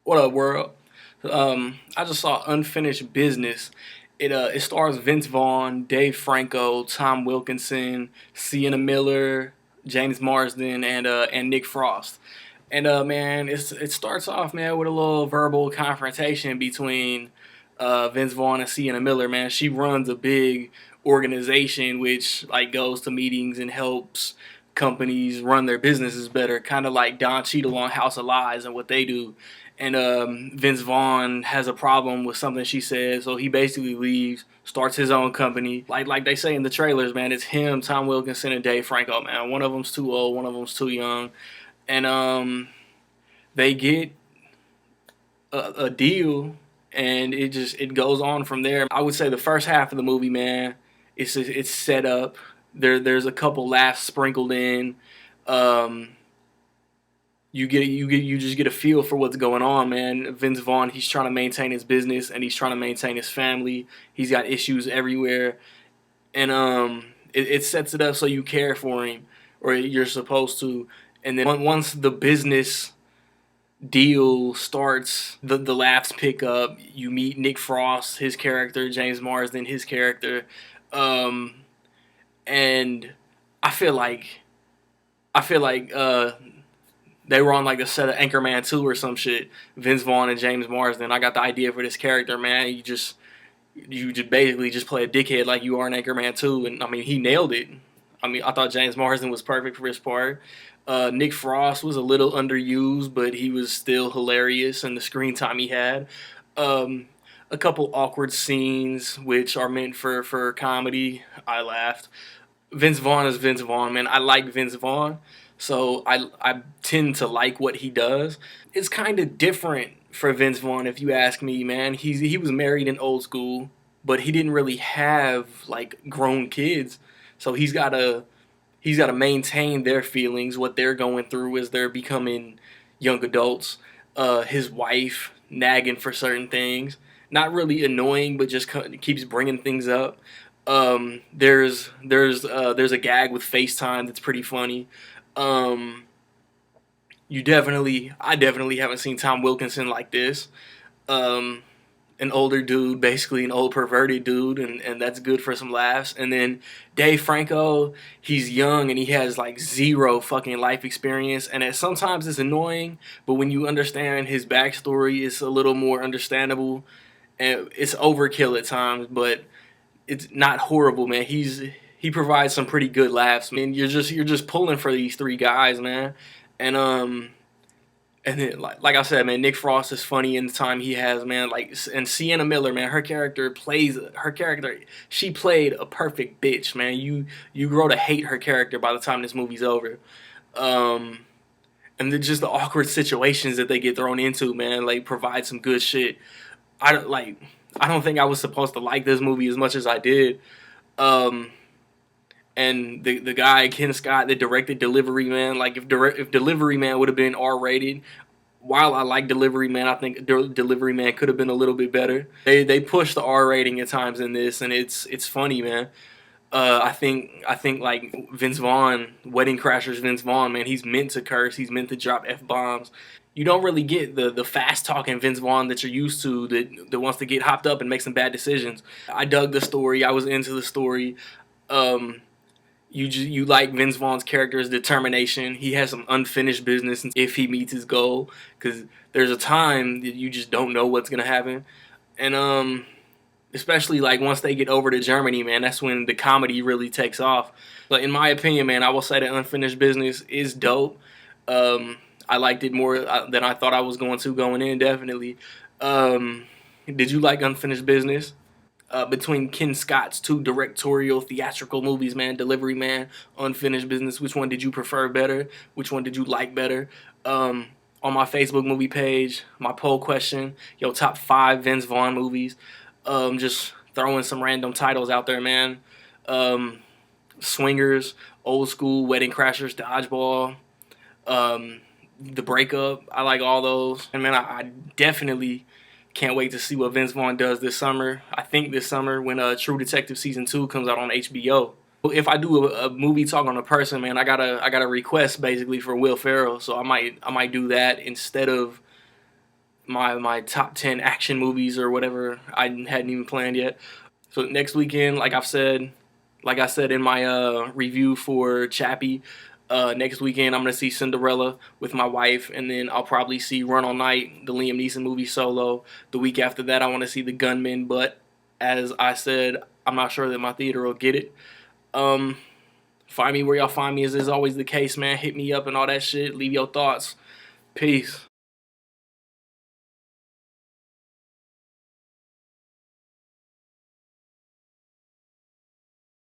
What up, world? I just saw Unfinished Business. It stars Vince Vaughn, Dave Franco, Tom Wilkinson, Sienna Miller, James Marsden, and Nick Frost. And man, it starts off, man, with a little verbal confrontation between Vince Vaughn and Sienna Miller. Man, she runs a big organization which like goes to meetings and helps companies run their businesses better, kind of like Don Cheadle on House of Lies and what they do. And Vince Vaughn has a problem with something she says, so he basically leaves, starts his own company. Like they say in the trailers, man, it's him, Tom Wilkinson, and Dave Franco. Man, one of them's too old, one of them's too young, and they get a deal, and it goes on from there. I would say the first half of the movie, man, it's set up. There's a couple laughs sprinkled in. Um, you just get a feel for what's going on, man. Vince Vaughn, he's trying to maintain his business and he's trying to maintain his family. He's got issues everywhere, and it sets it up so you care for him, or you're supposed to. And then once the business deal starts, the laughs pick up. You meet Nick Frost, his character, James Marsden, his character, um, and I feel like I feel like they were on like a set of Anchorman 2 or some shit. Vince Vaughn and James Marsden. I got the idea for this character, man. You just basically just play a dickhead like you are in Anchorman 2, and I mean he nailed it. I mean I thought James Marsden was perfect for his part. Nick Frost was a little underused, but he was still hilarious in the screen time he had. Um, a couple awkward scenes which are meant for comedy. I laughed. Vince Vaughn is Vince Vaughn, man. I like Vince Vaughn, so I tend to like what he does. It's kind of different for Vince Vaughn, if you ask me, man. He was married in Old School, but he didn't really have like grown kids, so he's got to maintain their feelings, what they're going through as they're becoming young adults. His wife nagging for certain things, not really annoying, but just keeps bringing things up. There's a gag with FaceTime that's pretty funny. Um, I definitely haven't seen Tom Wilkinson like this. Um, an older dude, basically an old perverted dude, and that's good for some laughs. And then Dave Franco, he's young and he has like zero fucking life experience, and sometimes it's annoying, but when you understand his backstory, it's a little more understandable. And it's overkill at times, but it's not horrible, man. He provides some pretty good laughs, man. You're just pulling for these three guys, man, and and then, like I said, man, Nick Frost is funny in the time he has, man. Like, and Sienna Miller, man, her character. She played a perfect bitch, man. You grow to hate her character by the time this movie's over. Um, and just the awkward situations that they get thrown into, man, like provide some good shit. I don't like. I don't think I was supposed to like this movie as much as I did. Um, and the guy Ken Scott that directed Delivery Man, like if Delivery Man would have been R-rated, while I like Delivery Man, I think Delivery Man could have been a little bit better. They push the R rating at times in this, and it's funny, man. I think like Vince Vaughn, Wedding Crashers, Vince Vaughn, man, he's meant to curse. He's meant to drop f bombs. You don't really get the fast talking Vince Vaughn that you're used to, that wants to get hopped up and make some bad decisions. I dug the story. I was into the story. Um, you like Vince Vaughn's character's determination. He has some unfinished business if he meets his goal, because there's a time that you just don't know what's gonna happen, and especially like once they get over to Germany, man, that's when the comedy really takes off. But in my opinion, man, I will say that Unfinished Business is dope. I liked it more than I thought I was going to going in, definitely. Um, did you like Unfinished Business? Between Ken Scott's two directorial theatrical movies, man, Delivery Man, Unfinished Business, which one did you prefer better? Which one did you like better? Um, on my Facebook movie page, my poll question, yo, top five Vince Vaughn movies. Just throwing some random titles out there, man. Um, Swingers, Old School, Wedding Crashers, Dodgeball, um, The Breakup. I like all those. And man, I definitely can't wait to see what Vince Vaughn does this summer. I think this summer when True Detective season 2 comes out on HBO. If I do a movie talk on a person, man, I got a request basically for Will Ferrell, so I might do that instead of my top 10 action movies or whatever I hadn't even planned yet. So next weekend, like I said in my review for Chappie, next weekend I'm gonna see Cinderella with my wife, and then I'll probably see Run All Night, the Liam Neeson movie solo. The week after that, I want to see The Gunman, but as I said, I'm not sure that my theater will get it. Um, Find me where y'all find me, as is always the case, man. Hit me up and all that shit. Leave your thoughts. Peace.